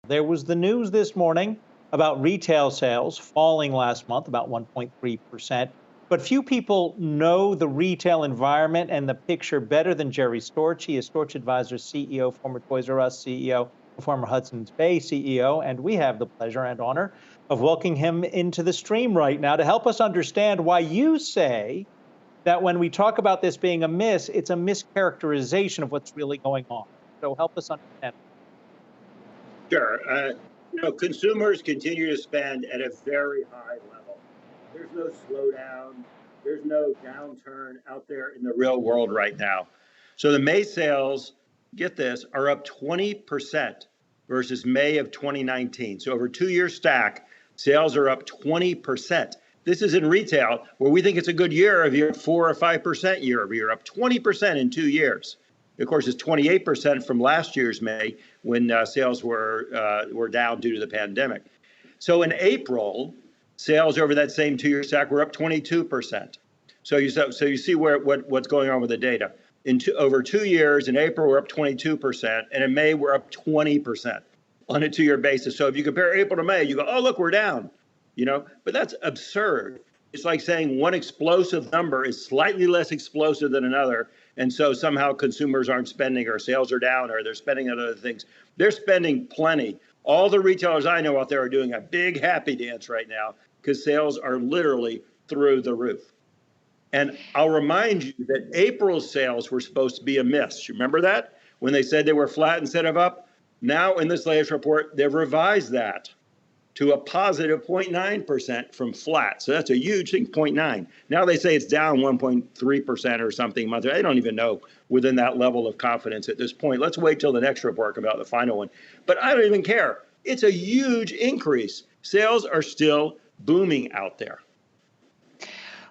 There was the news this morning about retail sales falling last month, about 1.3%. But few people know the retail environment and the picture better than Jerry Storch. He is Storch Advisors CEO, former Toys R Us CEO, former Hudson's Bay CEO. And we have the pleasure and honor of welcoming him into the stream right now to help us understand why you say that when we talk about this being a miss, it's a mischaracterization of what's really going on. So help us understand. Sure. Consumers continue to spend at a very high level. There's no slowdown. There's no downturn out there in the real world right now. So the May sales, get this, are up 20% versus May of 2019. So over a 2-year stack, sales are up 20%. This is in retail, where we think it's a good year if you're 4 or 5% year over year, up 20% in 2 years. Of course, it's 28% from last year's May when sales were down due to the pandemic. So in April, sales over that same 2-year stack were up 22%. So you see what's going on with the data. Over 2 years, in April, we're up 22%, and in May, we're up 20% on a 2-year basis. So if you compare April to May, you go, oh, look, we're down, but that's absurd. It's like saying one explosive number is slightly less explosive than another. And so somehow consumers aren't spending, or sales are down, or they're spending on other things. They're spending plenty. All the retailers I know out there are doing a big happy dance right now because sales are literally through the roof. And I'll remind you that April's sales were supposed to be a miss. You remember that? When they said they were flat instead of up? Now in this latest report, they've revised that to a positive 0.9% from flat. So that's a huge thing, 0.9. Now they say it's down 1.3% or something. I don't even know within that level of confidence at this point. Let's wait till the next report comes out, the final one. But I don't even care. It's a huge increase. Sales are still booming out there.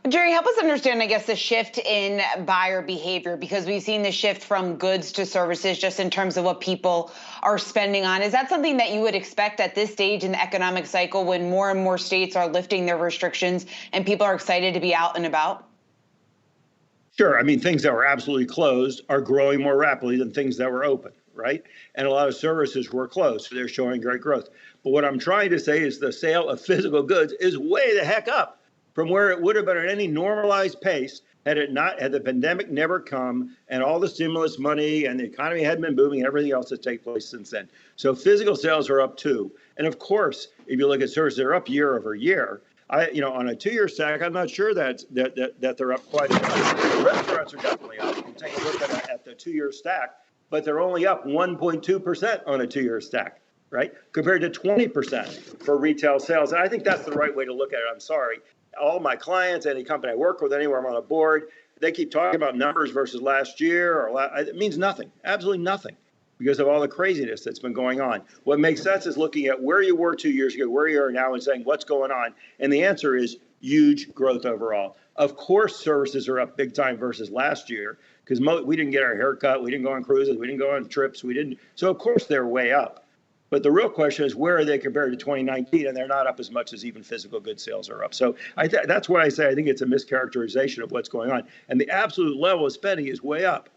Jerry, help us understand, I guess, the shift in buyer behavior, because we've seen the shift from goods to services just in terms of what people are spending on. Is that something that you would expect at this stage in the economic cycle when more and more states are lifting their restrictions and people are excited to be out and about? Sure. I mean, things that were absolutely closed are growing more rapidly than things that were open, right? And a lot of services were closed, so they're showing great growth. But what I'm trying to say is the sale of physical goods is way the heck up from where it would have been at any normalized pace had the pandemic never come and all the stimulus money and the economy hadn't been booming and everything else that's taken place since then. So physical sales are up too. And of course, if you look at services, they're up year over year. On a 2-year stack, I'm not sure that they're up quite as much. Restaurants are definitely up. You can take a look at the 2-year stack, but they're only up 1.2% on a 2-year stack, right? Compared to 20% for retail sales. And I think that's the right way to look at it. I'm sorry. All my clients, any company I work with, anywhere I'm on a board, they keep talking about numbers versus last year. It means nothing, absolutely nothing, because of all the craziness that's been going on. What makes sense is looking at where you were 2 years ago, where you are now, and saying what's going on. And the answer is huge growth overall. Of course, services are up big time versus last year because we didn't get our haircut, we didn't go on cruises, we didn't go on trips, we didn't. So of course they're way up. But the real question is, where are they compared to 2019? And they're not up as much as even physical goods sales are up. So that's why I say I think it's a mischaracterization of what's going on. And the absolute level of spending is way up.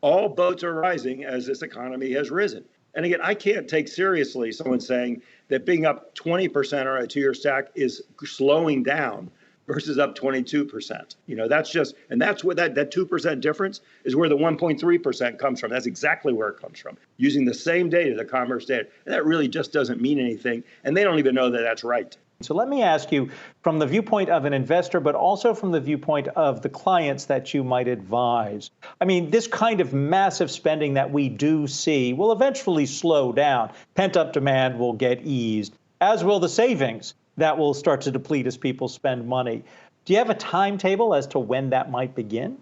All boats are rising as this economy has risen. And again, I can't take seriously someone saying that being up 20% on a 2-year stack is slowing down versus up 22%. That's just, and that's what that 2% difference is where the 1.3% comes from. That's exactly where it comes from, using the same data, the commerce data. And that really just doesn't mean anything. And they don't even know that that's right. So let me ask you, from the viewpoint of an investor, but also from the viewpoint of the clients that you might advise. I mean, this kind of massive spending that we do see will eventually slow down. Pent-up demand will get eased, as will the savings that will start to deplete as people spend money. Do you have a timetable as to when that might begin?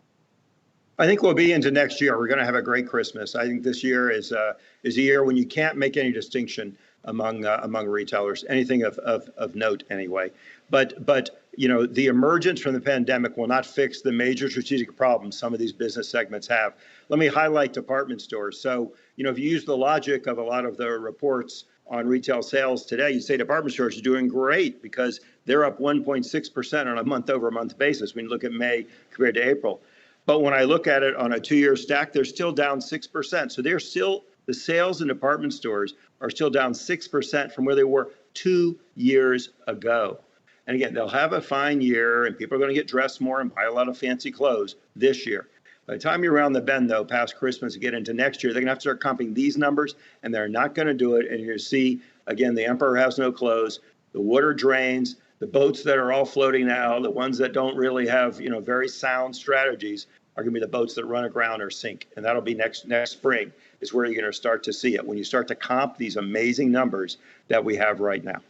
I think we'll be into next year. We're going to have a great Christmas. I think this year is a year when you can't make any distinction among retailers, anything of note anyway. But the emergence from the pandemic will not fix the major strategic problems some of these business segments have. Let me highlight department stores. So, if you use the logic of a lot of the reports on retail sales today, you say department stores are doing great because they're up 1.6% on a month-over-month basis when you look at May compared to April. But when I look at it on a 2-year stack, they're still down 6%. So they're still The sales in department stores are still down 6% from where they were 2 years ago. And again, they'll have a fine year and people are going to get dressed more and buy a lot of fancy clothes this year. By the time you're around the bend, though, past Christmas and get into next year, they're going to have to start comping these numbers, and they're not going to do it. And you're going to see, again, the emperor has no clothes, the water drains, the boats that are all floating now, the ones that don't really have, very sound strategies are going to be the boats that run aground or sink. And that'll be next spring is where you're going to start to see it, when you start to comp these amazing numbers that we have right now.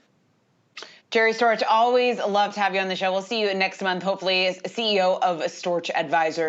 Jerry Storch, always love to have you on the show. We'll see you next month, hopefully, as CEO of Storch Advisors.